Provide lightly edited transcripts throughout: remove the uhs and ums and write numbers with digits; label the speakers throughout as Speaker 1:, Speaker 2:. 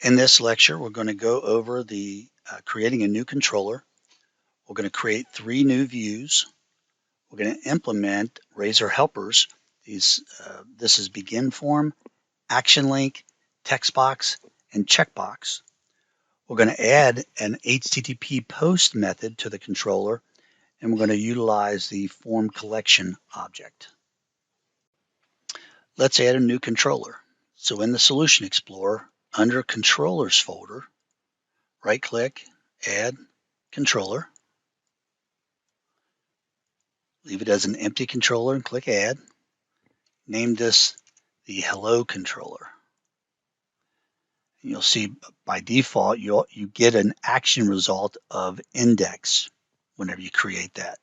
Speaker 1: In this lecture, we're going to go over the creating a new controller. We're going to create 3 new views. We're going to implement Razor helpers. This is BeginForm, ActionLink, TextBox, and CheckBox. We're going to add an HttpPost method to the controller, and we're going to utilize the form collection object. Let's add a new controller. So in the Solution Explorer, under Controllers folder, right-click, Add Controller. Leave it as an empty controller and click Add. Name this the Hello controller. And you'll see by default you get an action result of index whenever you create that,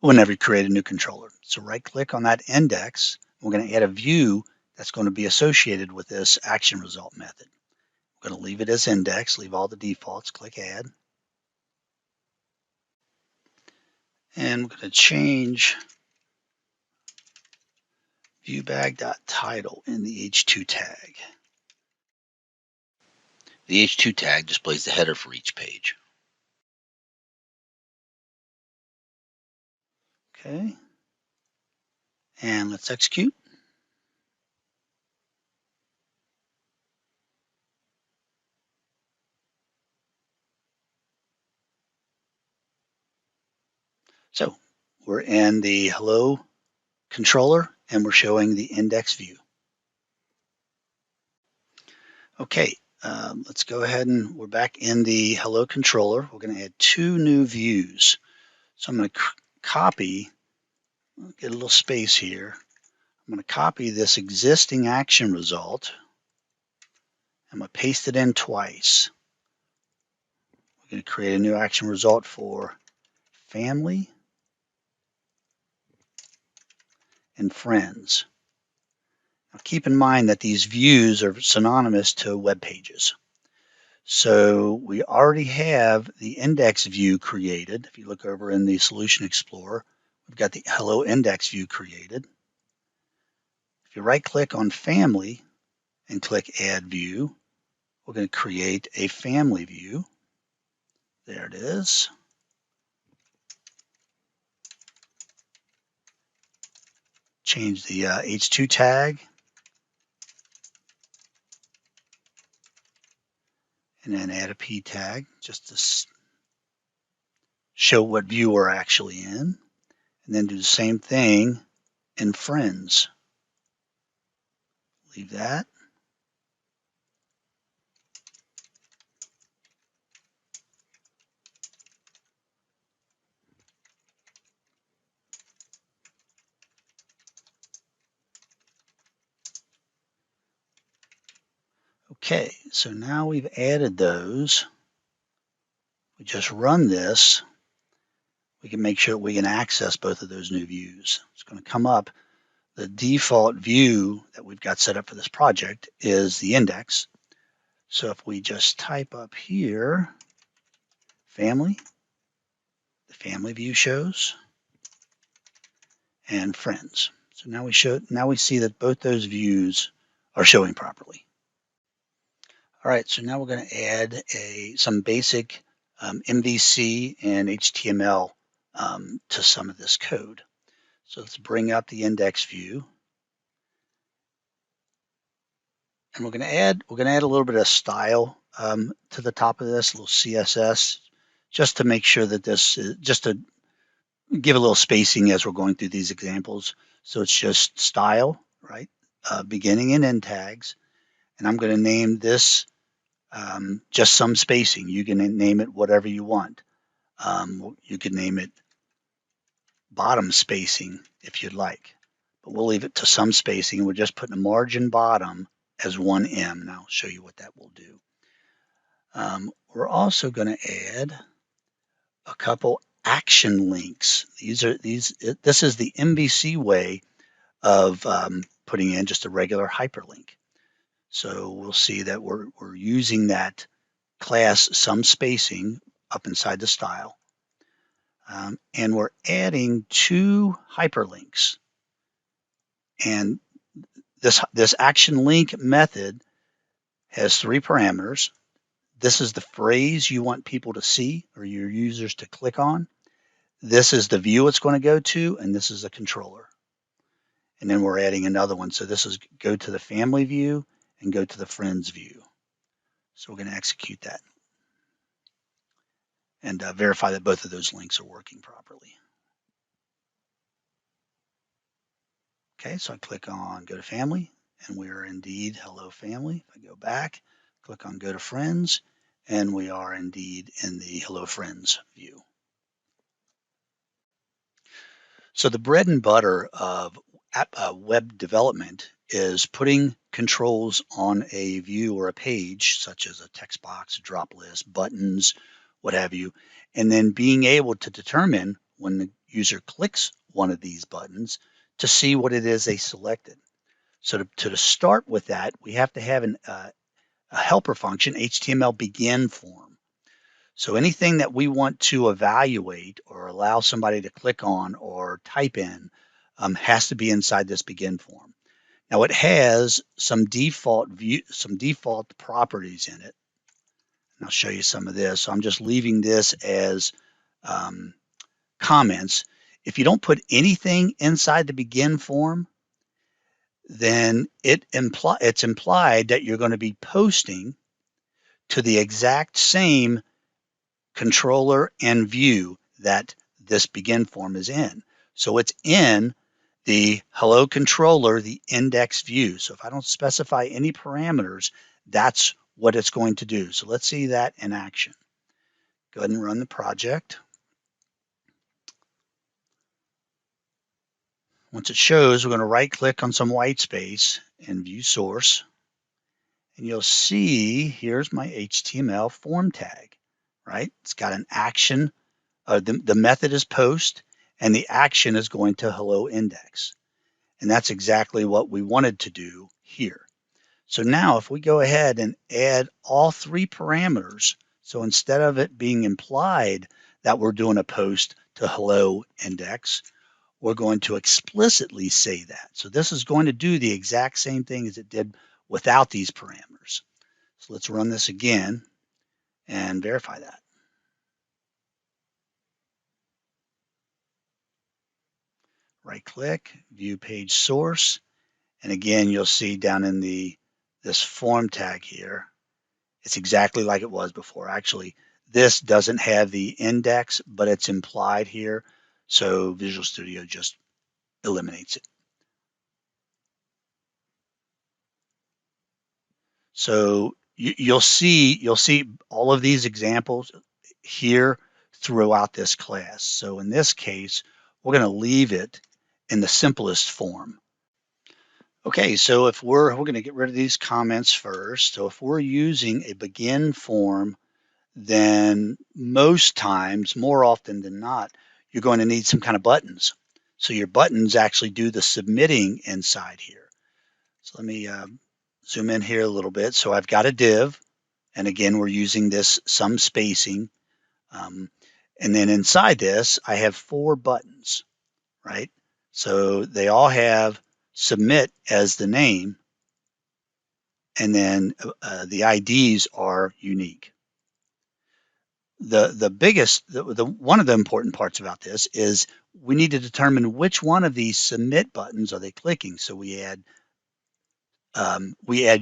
Speaker 1: whenever you create a new controller. So right-click on that index. We're going to add a view that's going to be associated with this action result method. We're going to leave it as index, leave all the defaults, click Add. And we're going to change viewBag.title in the H2 tag. The H2 tag displays the header for each page. Okay. And let's execute. So we're in the Hello controller and we're showing the index view. Okay, let's go ahead and we're back in the Hello controller. We're going to add 2 new views. So I'm going to copy, get a little space here. I'm going to copy this existing action result. I'm going to paste it in twice. We're going to create a new action result for family and friends. Now keep in mind that these views are synonymous to web pages. So we already have the index view created. If you look over in the Solution Explorer, we've got the Hello Index view created. If you right-click on Family and click Add View, we're going to create a family view. There it is. Change the H2 tag. And then add a P tag just to show what view we're actually in. And then do the same thing in Friends. Leave that. Okay, so now we've added those. We just run this. We can make sure we can access both of those new views. It's going to come up. The default view that we've got set up for this project is the index. So if we just type up here, family, the family view shows, and friends. So now we see that both those views are showing properly. All right, so now we're going to add some basic MVC and HTML to some of this code. So let's bring up the index view. And we're going to add a little bit of style to the top of this, a little CSS, just to make sure that this is, just to give a little spacing as we're going through these examples. So it's just style, right? Beginning and end tags. And I'm going to name this just some spacing. You can name it whatever you want. You can name it bottom spacing if you'd like, but we'll leave it to some spacing. We're just putting a margin bottom as 1em, and I'll show you what that will do. We're also going to add a couple action links. This is the MVC way of putting in just a regular hyperlink. So we'll see that we're using that class some spacing up inside the style. And we're adding 2 hyperlinks. And this action link method has 3 parameters. This is the phrase you want people to see or your users to click on. This is the view it's going to go to, and this is a controller. And then we're adding another one. So this is go to the family view and go to the friends view. So we're going to execute that and verify that both of those links are working properly. Okay, so I click on go to family, and we are indeed hello family. If I go back, click on go to friends, and we are indeed in the hello friends view. So the bread and butter of web development is putting controls on a view or a page, such as a text box, a drop list, buttons, what have you, and then being able to determine when the user clicks one of these buttons to see what it is they selected. So to start with that, we have to have a helper function, HTML.BeginForm. So anything that we want to evaluate or allow somebody to click on or type in has to be inside this begin form. Now it has some default properties in it. And I'll show you some of this. So I'm just leaving this as comments. If you don't put anything inside the begin form, then it's implied that you're going to be posting to the exact same controller and view that this begin form is in. So it's in the hello controller, the index view. So if I don't specify any parameters, that's what it's going to do. So let's see that in action. Go ahead and run the project. Once it shows, we're going to right click on some white space and view source. And you'll see here's my HTML form tag, right? It's got an action. The method is post, and the action is going to hello index. And that's exactly what we wanted to do here. So now if we go ahead and add all 3 parameters, so instead of it being implied that we're doing a post to hello index, we're going to explicitly say that. So this is going to do the exact same thing as it did without these parameters. So let's run this again and verify that. Right click, view page source. And again, you'll see down in this form tag here, it's exactly like it was before. Actually, this doesn't have the index, but it's implied here. So Visual Studio just eliminates it. So you'll see all of these examples here throughout this class. So in this case, we're going to leave it in the simplest form. Okay, so if we're going to get rid of these comments first. So if we're using a begin form, then most times, more often than not, you're going to need some kind of buttons. So your buttons actually do the submitting inside here. So let me zoom in here a little bit. So I've got a div, and again, we're using this some spacing. And then inside this, I have 4 buttons, right? So they all have submit as the name, and then the IDs are unique. The biggest, one of the important parts about this is we need to determine which one of these submit buttons are they clicking. So we add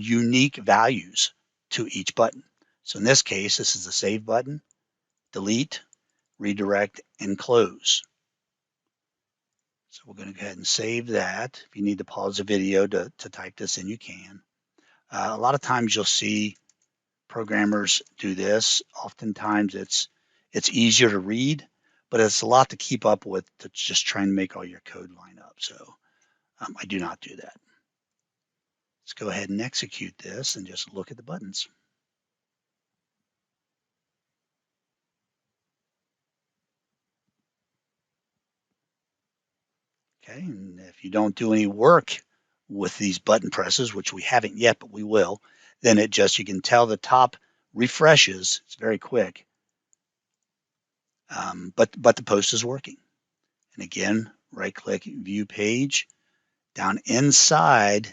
Speaker 1: unique values to each button. So in this case, this is the save button, delete, redirect, and close. So we're going to go ahead and save that. If you need to pause the video to type this in, you can. A lot of times you'll see programmers do this. Oftentimes it's easier to read, but it's a lot to keep up with to just try and make all your code line up. So I do not do that. Let's go ahead and execute this and just look at the buttons. Okay, and if you don't do any work with these button presses, which we haven't yet, but we will, then you can tell the top refreshes. It's very quick, but the post is working. And again, right click, view page. Down inside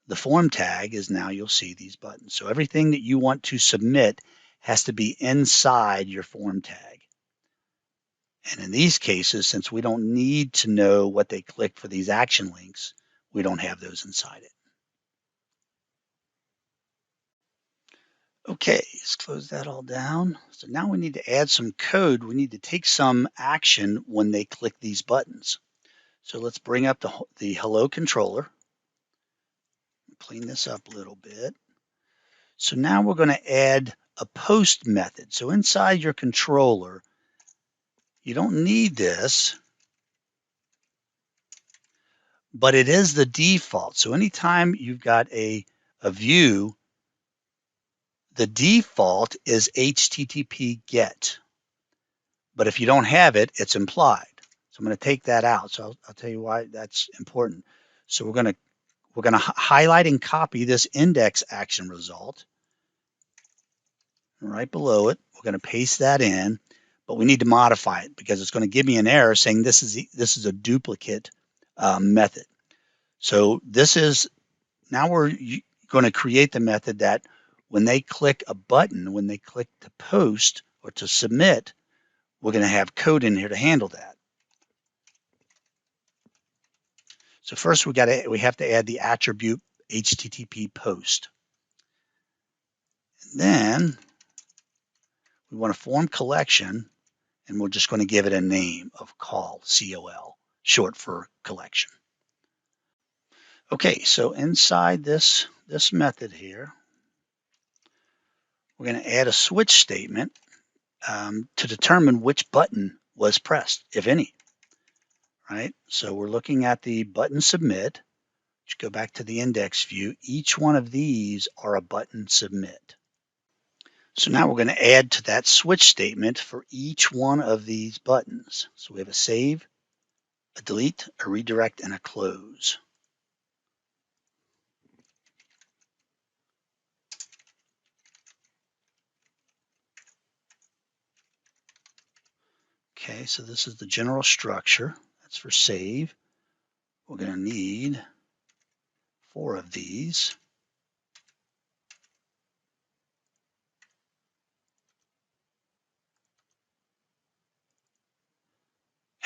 Speaker 1: the form tag is now you'll see these buttons. So everything that you want to submit has to be inside your form tag. And in these cases, since we don't need to know what they click for these action links, we don't have those inside it. Okay, let's close that all down. So now we need to add some code. We need to take some action when they click these buttons. So let's bring up the hello controller. Clean this up a little bit. So now we're going to add a post method. So inside your controller, you don't need this, but it is the default. So anytime you've got a view, the default is HTTP GET. But if you don't have it, it's implied. So I'm going to take that out. So I'll tell you why that's important. So we're going to highlight and copy this index action result. Right below it, we're going to paste that in, but we need to modify it because it's going to give me an error saying this is a duplicate method. So now we're going to create the method that when they click a button, when they click to post or to submit, we're going to have code in here to handle that. So first we have to add the attribute HttpPost. And then we want to form collection, and we're just going to give it a name of call, C-O-L, short for collection. Okay, so inside this method here, we're going to add a switch statement to determine which button was pressed, if any. Right? So we're looking at the button submit. Let's go back to the index view. Each one of these are a button submit. So now we're going to add to that switch statement for each one of these buttons. So we have a save, a delete, a redirect, and a close. Okay, so this is the general structure. That's for save. We're going to need 4 of these.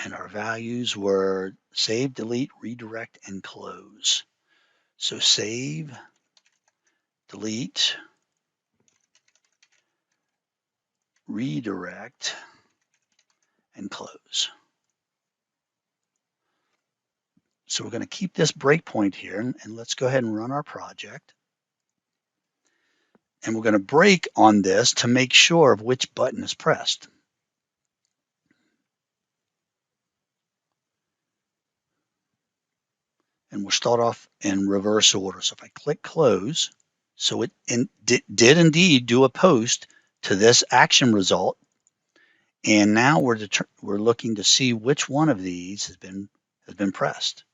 Speaker 1: And our values were save, delete, redirect, and close. So save, delete, redirect, and close. So we're going to keep this breakpoint here, and let's go ahead and run our project. And we're going to break on this to make sure of which button is pressed. And we'll start off in reverse order. So if I click close, so it did indeed do a post to this action result. And now we're looking to see which one of these has been pressed.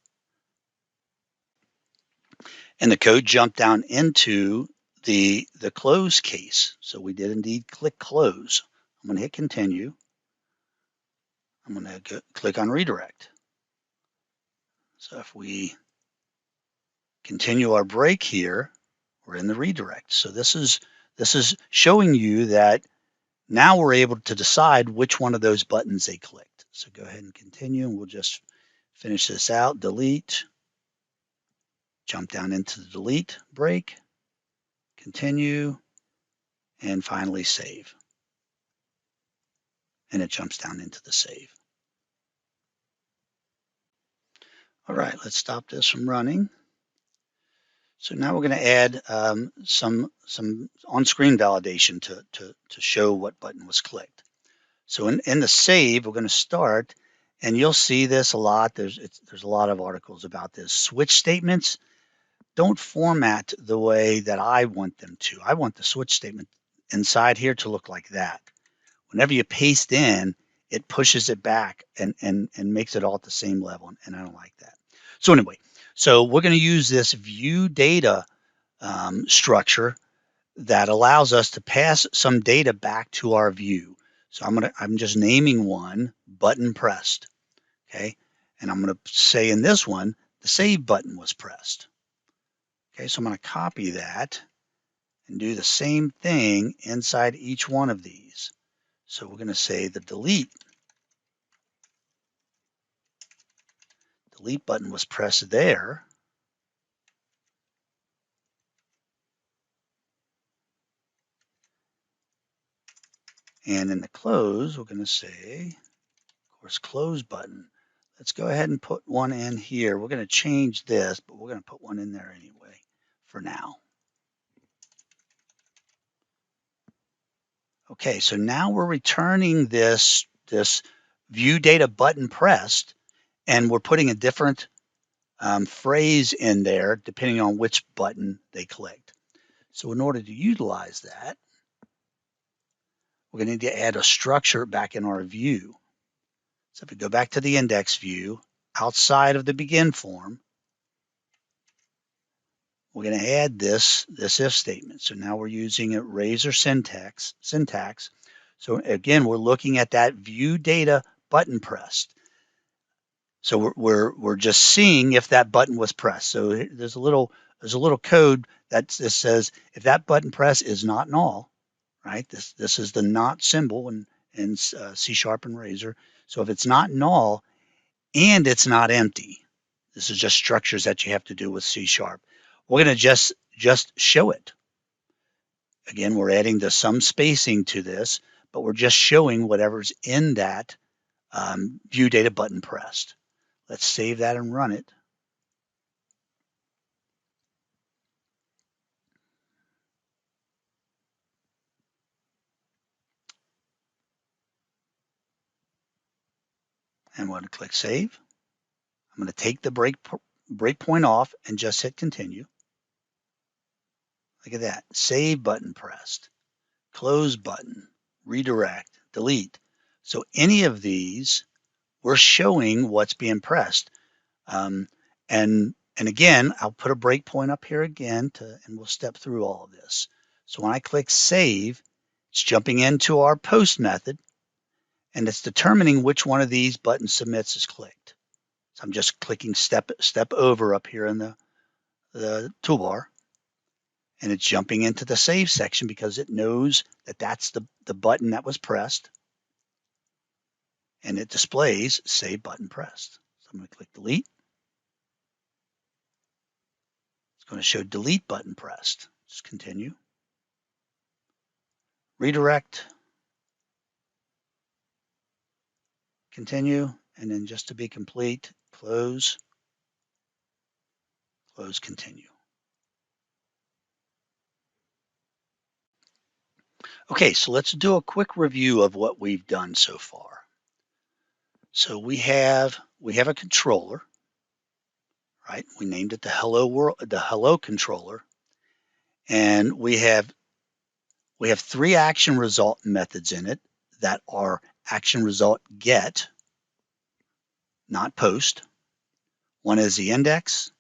Speaker 1: And the code jumped down into the close case. So we did indeed click close. I'm going to hit continue. I'm going to click on redirect. So if we continue our break here, we're in the redirect. So this is showing you that now we're able to decide which one of those buttons they clicked. So go ahead and continue, and we'll just finish this out. Delete, jump down into the delete break, continue, and finally save. And it jumps down into the save. All right, let's stop this from running. So now we're going to add some on-screen validation to show what button was clicked. So in the save, we're going to start, and you'll see this a lot. There's a lot of articles about this. Switch statements don't format the way that I want them to. I want the switch statement inside here to look like that. Whenever you paste in, it pushes it back and makes it all at the same level, and I don't like that. So anyway, so we're going to use this ViewData structure that allows us to pass some data back to our view. So I'm just naming one button pressed, okay? And I'm going to say in this one, the save button was pressed, Okay, so I'm going to copy that and do the same thing inside each one of these. So we're going to say the delete button was pressed there. And in the close, we're going to say, of course, close button. Let's go ahead and put one in here. We're going to change this, but we're going to put one in there anyway for now. Okay, so now we're returning this view data button pressed, and we're putting a different phrase in there depending on which button they clicked. So in order to utilize that, we're going to need to add a structure back in our view. So if we go back to the index view, outside of the begin form, we're going to add this if statement. So now we're using a Razor syntax. So again, we're looking at that view data button pressed. So we're just seeing if that button was pressed. So there's a little code that says if that button press is not null, right? This is the not symbol in C# and Razor. So if it's not null and it's not empty, this is just structures that you have to do with C#. We're going to just show it. Again, we're adding some spacing to this, but we're just showing whatever's in that view data button pressed. Let's save that and run it. And I'm going to click save. I'm going to take the breakpoint off and just hit continue. Look at that. Save button pressed. Close button. Redirect. Delete. So any of these, we're showing what's being pressed. And again, I'll put a breakpoint up here again, and we'll step through all of this. So when I click save, it's jumping into our post method, and it's determining which one of these button submits is clicked. So I'm just clicking step over up here in the toolbar, and it's jumping into the save section because it knows that that's the button that was pressed, and it displays save button pressed. So I'm going to click delete. It's going to show delete button pressed. Just continue. Redirect. Continue, and then just to be complete, close, close, continue. Okay, so let's do a quick review of what we've done so far. So we have a controller, right? We named it the hello world, the hello controller, and we have 3 action result methods in it that are action result get, not post. One is the index,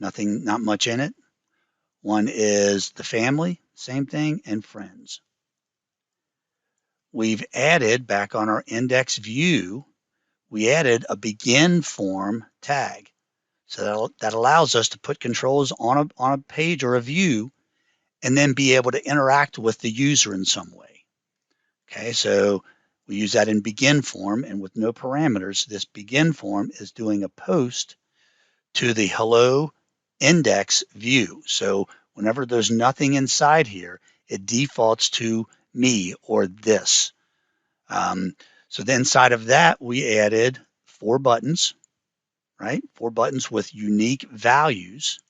Speaker 1: not much in it. One is the family, same thing, and friends. We've added back on our index view, we added a begin form tag. So that allows us to put controls on a page or a view and then be able to interact with the user in some way. Okay, so we use that in begin form, and with no parameters, this begin form is doing a post to the hello index view. So whenever there's nothing inside here, it defaults to me or this. So then inside of that, we added 4 buttons, right? 4 buttons with unique values,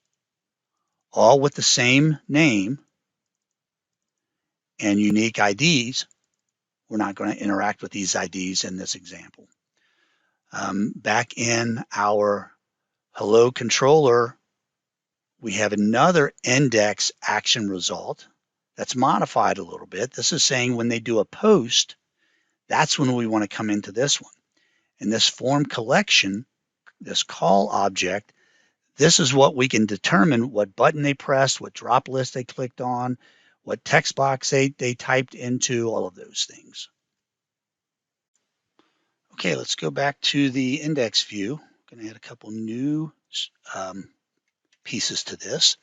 Speaker 1: all with the same name and unique IDs. We're not going to interact with these IDs in this example. Back in our hello controller, we have another index action result that's modified a little bit. This is saying when they do a post, that's when we want to come into this one. In this form collection, this call object, this is what we can determine what button they pressed, what drop list they clicked on, what text box they typed into, all of those things. Okay, let's go back to the index view. I'm going to add a couple new pieces to this.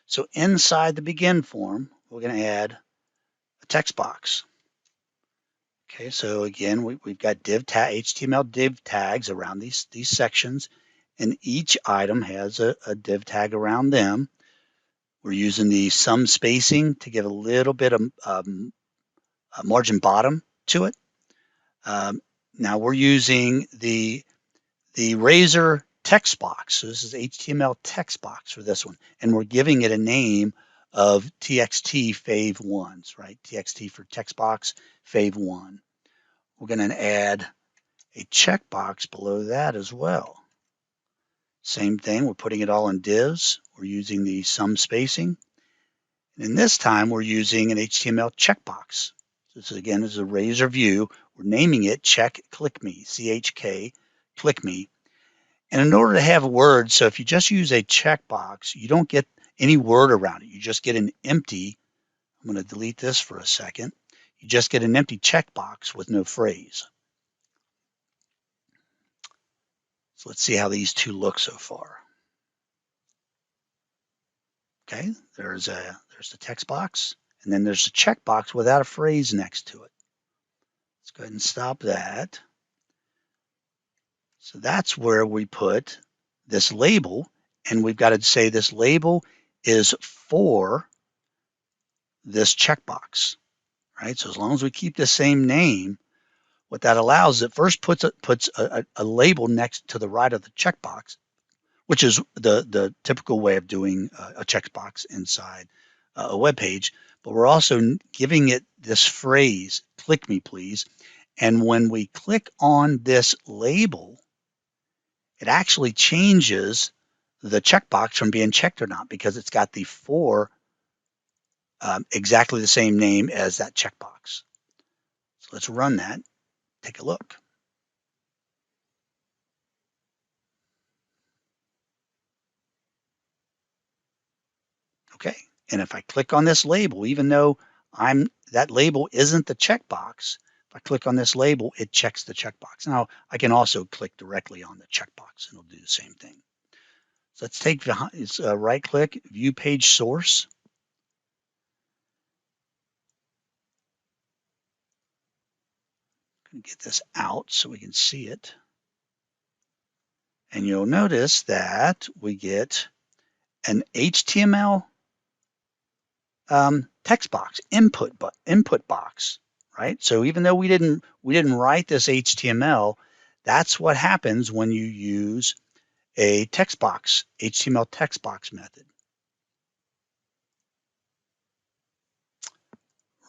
Speaker 1: So inside the begin form, we're going to add a text box. Okay, so again, we've got HTML div tags around these sections, and each item has a div tag around them. We're using the sum spacing to give a little bit of margin bottom to it. Now we're using the Razor text box. So this is Html.TextBox for this one, and we're giving it a name of txt fav1s, right? Txt for text box fav1. We're going to add a checkbox below that as well. Same thing, we're putting it all in divs. We're using the sum spacing. And this time we're using an HTML checkbox. This again is a Razor view. We're naming it check click me, CHK, click me. And in order to have words, so if you just use a checkbox, you don't get any word around it. You just get an empty, I'm going to delete this for a second. You just get an empty checkbox with no phrase. So let's see how these two look so far. Okay, there's the text box, and then there's a checkbox without a phrase next to it. Let's go ahead and stop that. So that's where we put this label, and we've got to say this label is for this checkbox, right? So as long as we keep the same name, what that allows, it first puts a label next to the right of the checkbox, which is the typical way of doing a checkbox inside a web page. But we're also giving it this phrase, click me please. And when we click on this label, it actually changes the checkbox from being checked or not, because it's got the for exactly the same name as that checkbox. So let's run that, take a look. Okay, and if I click on this label, even though that label isn't the checkbox, if I click on this label, it checks the checkbox. Now I can also click directly on the checkbox and it'll do the same thing. So let's take right click, view page source. I'm going to get this out so we can see it. And you'll notice that we get an HTML text box, input box, right? So even though we didn't write this HTML, that's what happens when you use a text box, HTML text box method.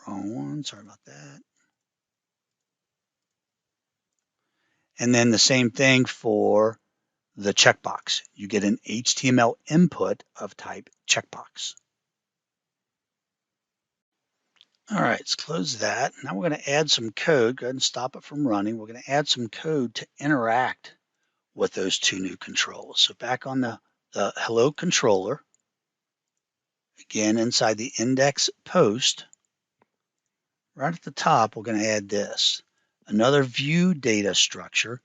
Speaker 1: Wrong one, sorry about that. And then the same thing for the checkbox. You get an HTML input of type checkbox. All right, let's close that. Now we're going to add some code. Go ahead and stop it from running. We're going to add some code to interact with those two new controls. So back on the hello controller, again inside the index post, right at the top, we're going to add this, another view data structure.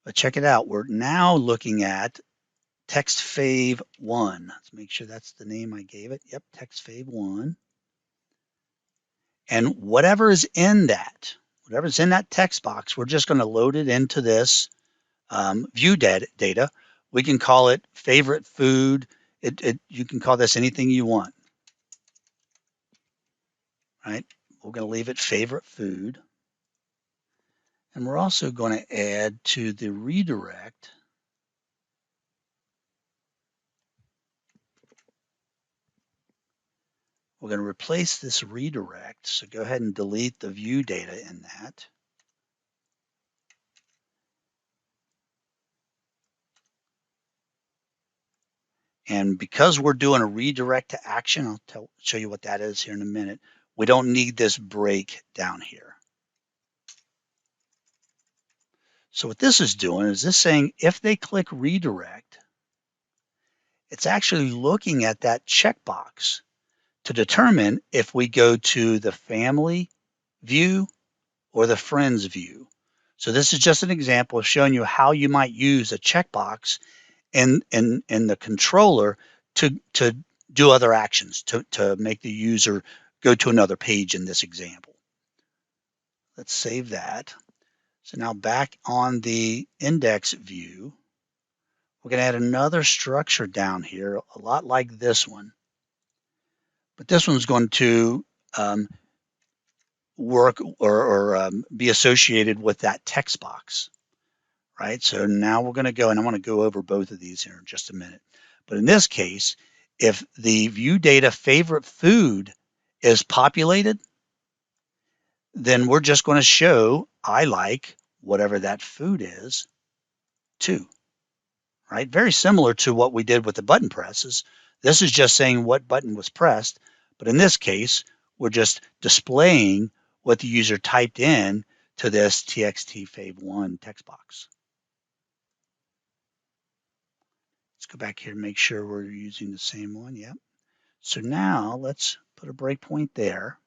Speaker 1: But check it out. We're now looking at text fav1. Let's make sure that's the name I gave it. Yep, text fav1. And whatever's in that text box, we're just going to load it into this view data. We can call it favorite food. You can call this anything you want, right? We're going to leave it favorite food. And we're also going to add to the redirect we're going to replace this redirect. So go ahead and delete the view data in that. And because we're doing a redirect to action, I'll show you what that is here in a minute. We don't need this break down here. So what this is doing is this saying if they click redirect, it's actually looking at that checkbox to determine if we go to the family view or the friends view. So this is just an example of showing you how you might use a checkbox in the controller to do other actions to make the user go to another page in this example. Let's save that. So now back on the index view, we're going to add another structure down here, a lot like this one. But this one's going to work or be associated with that text box, right? So now we're going to go, and I want to go over both of these here in just a minute. But in this case, if the view data favorite food is populated, then we're just going to show I like whatever that food is too, right? Very similar to what we did with the button presses. This is just saying what button was pressed, but in this case, we're just displaying what the user typed in to this txt fav1 text box. Let's go back here and make sure we're using the same one. Yep. So now let's put a breakpoint there.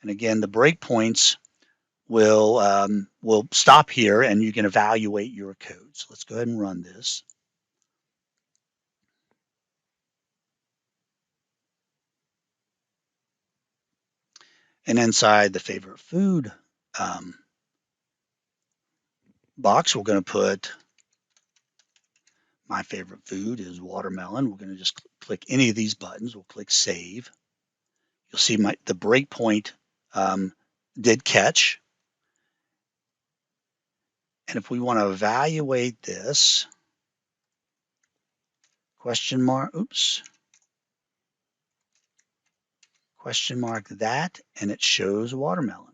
Speaker 1: And again, the breakpoints will stop here and you can evaluate your code. So let's go ahead and run this. And inside the favorite food box, we're going to put my favorite food is watermelon. We're going to just click any of these buttons. We'll click save. You'll see the breakpoint did catch. And if we want to evaluate this, question mark that, and it shows watermelon,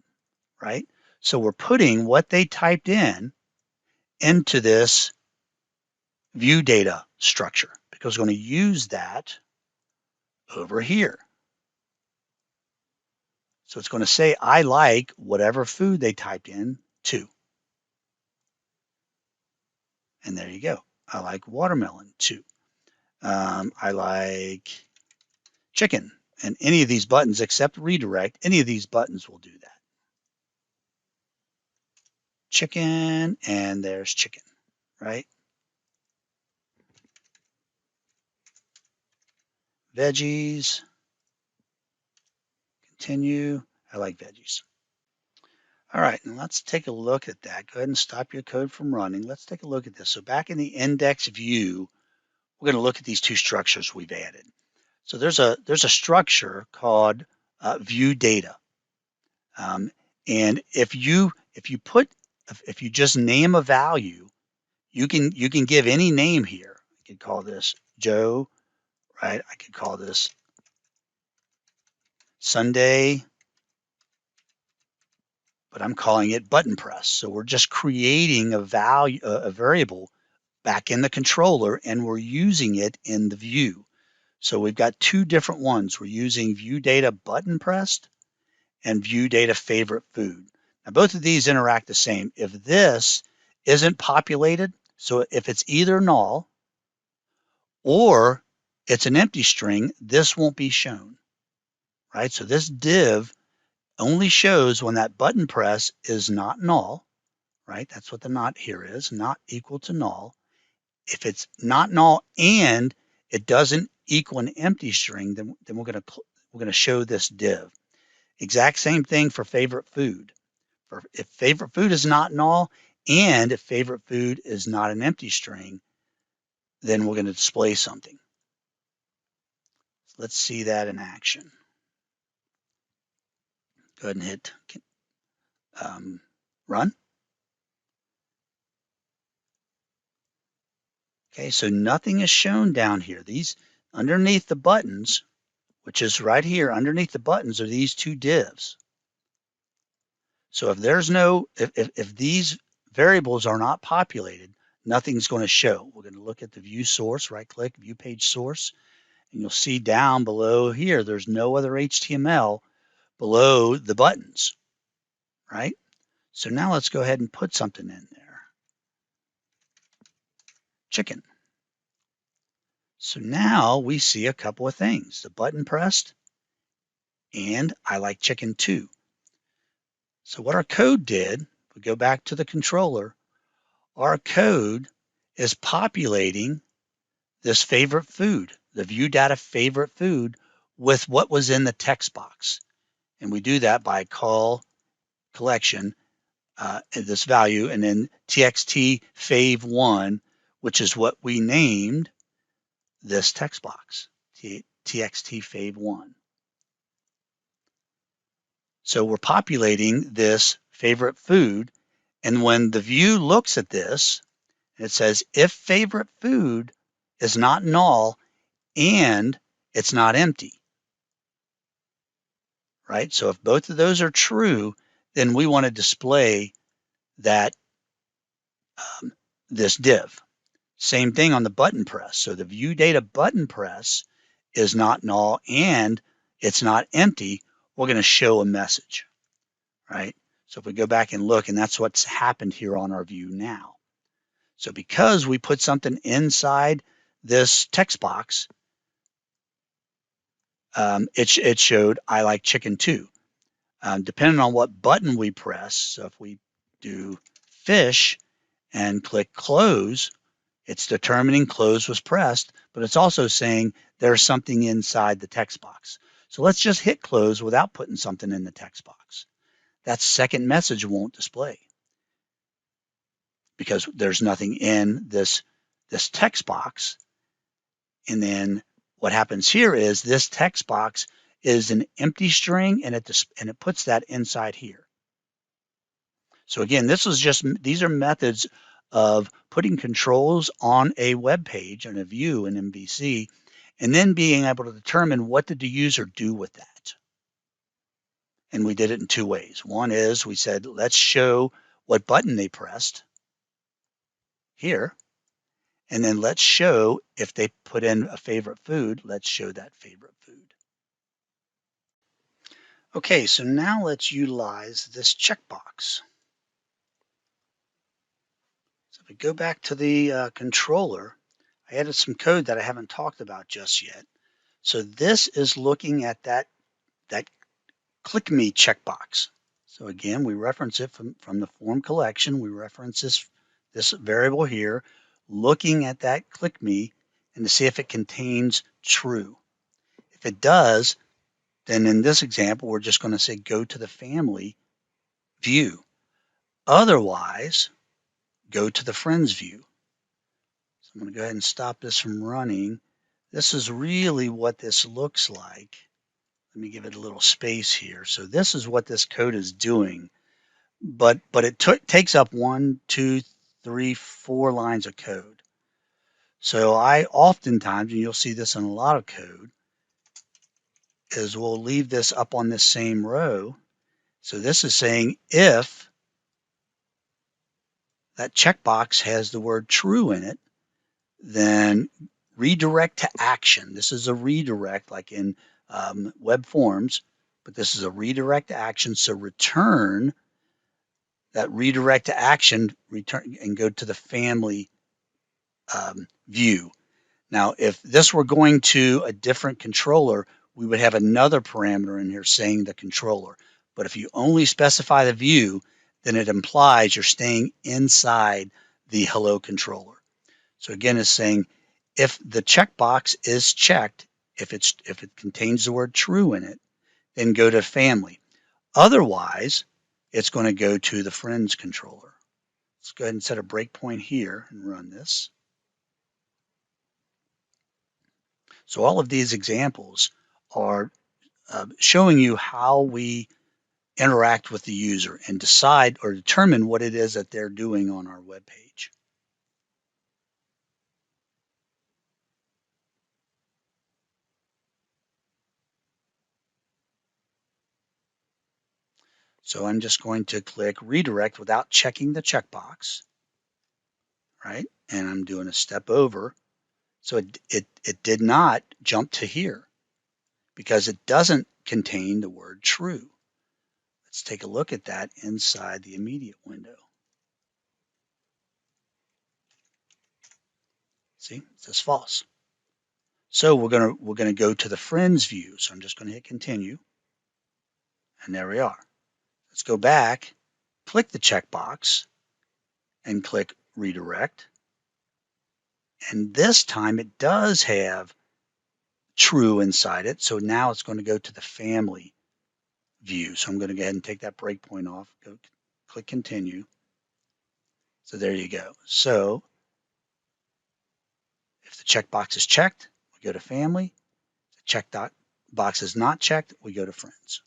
Speaker 1: right? So we're putting what they typed in into this view data structure because we're going to use that over here. So it's going to say, I like whatever food they typed in too. And there you go. I like watermelon too. I like chicken. And any of these buttons except redirect, any of these buttons will do that. Chicken, and there's chicken, right? Veggies. Continue. I like veggies. All right, and let's take a look at that. Go ahead and stop your code from running. Let's take a look at this. So back in the index view, we're going to look at these two structures we've added. So there's a structure called view data, and if you just name a value, you can give any name here. I could call this Joe, right? I could call this Sunday, but I'm calling it button press. So we're just creating a value, a variable back in the controller, and we're using it in the view. So we've got two different ones. We're using view data button pressed and view data favorite food. Now both of these interact the same. If this isn't populated, so if it's either null or it's an empty string, this won't be shown, right? So this div only shows when that button press is not null, right? That's what the not here is, not equal to null. If it's not null and it doesn't equal an empty string, then we're going to show this div. Exact same thing for favorite food. If favorite food is not null and if favorite food is not an empty string, then we're going to display something. Let's see that in action. Go ahead and hit run. Okay, so nothing is shown down here. These underneath the buttons, which is right here underneath the buttons, are these two divs. So if there's if these variables are not populated, nothing's going to show. We're going to look at the view source, right click, view page source, and you'll see down below here, there's no other HTML below the buttons, right? So now let's go ahead and put something in there. Chicken. So now we see a couple of things, the button pressed and I like chicken too. So what our code did, we go back to the controller, our code is populating this favorite food, the view data favorite food with what was in the text box. And we do that by call collection, this value, and then txt fav1, which is what we named this text box, txt fav1. So we're populating this favorite food, and when the view looks at this, it says if favorite food is not null and it's not empty, right? So if both of those are true, then we want to display that this div. Same thing on the button press. So the view data button press is not null and it's not empty. We're going to show a message, right? So if we go back and look, and that's what's happened here on our view now. So because we put something inside this text box, it showed I like chicken too. Depending on what button we press, so if we do fish and click close, it's determining close was pressed, but it's also saying there's something inside the text box. So let's just hit close without putting something in the text box. That second message won't display because there's nothing in this text box. And then what happens here is this text box is an empty string, and it puts that inside here. So again, these are methods of putting controls on a web page and a view in MVC, and then being able to determine what did the user do with that. And we did it in two ways. One is we said, let's show what button they pressed here. And then let's show if they put in a favorite food, let's show that favorite food. Okay, so now let's utilize this checkbox. So if we go back to the controller, I added some code that I haven't talked about just yet. So this is looking at that click me checkbox. So again, we reference it from the form collection. We reference this variable here, looking at that click me and to see if it contains true. If it does, then in this example, we're just going to say go to the family view. Otherwise, go to the friends view. So I'm going to go ahead and stop this from running. This is really what this looks like. Let me give it a little space here. So this is what this code is doing, but it takes up 1, 2, 3, 4 lines of code. So I oftentimes, and you'll see this in a lot of code, is we'll leave this up on this same row. So this is saying if that checkbox has the word true in it, then redirect to action. This is a redirect like in web forms, but this is a redirect to action. So return that redirect to action, return and go to the family view. Now, if this were going to a different controller, we would have another parameter in here saying the controller. But if you only specify the view, then it implies you're staying inside the hello controller. So again, it's saying if the checkbox is checked, if it contains the word true in it, then go to family. Otherwise, it's going to go to the friends controller. Let's go ahead and set a breakpoint here and run this. So all of these examples are showing you how we interact with the user and decide or determine what it is that they're doing on our web page. So I'm just going to click redirect without checking the checkbox, right? And I'm doing a step over. So it did not jump to here because it doesn't contain the word true. Let's take a look at that inside the immediate window. See, it says false. So we're gonna go to the friends view. So I'm just going to hit continue. And there we are. Let's go back, click the checkbox, and click redirect. And this time it does have true inside it. So now it's going to go to the family view. So I'm going to go ahead and take that breakpoint off, click continue. So there you go. So if the checkbox is checked, we go to family. If the checkbox is not checked, we go to friends.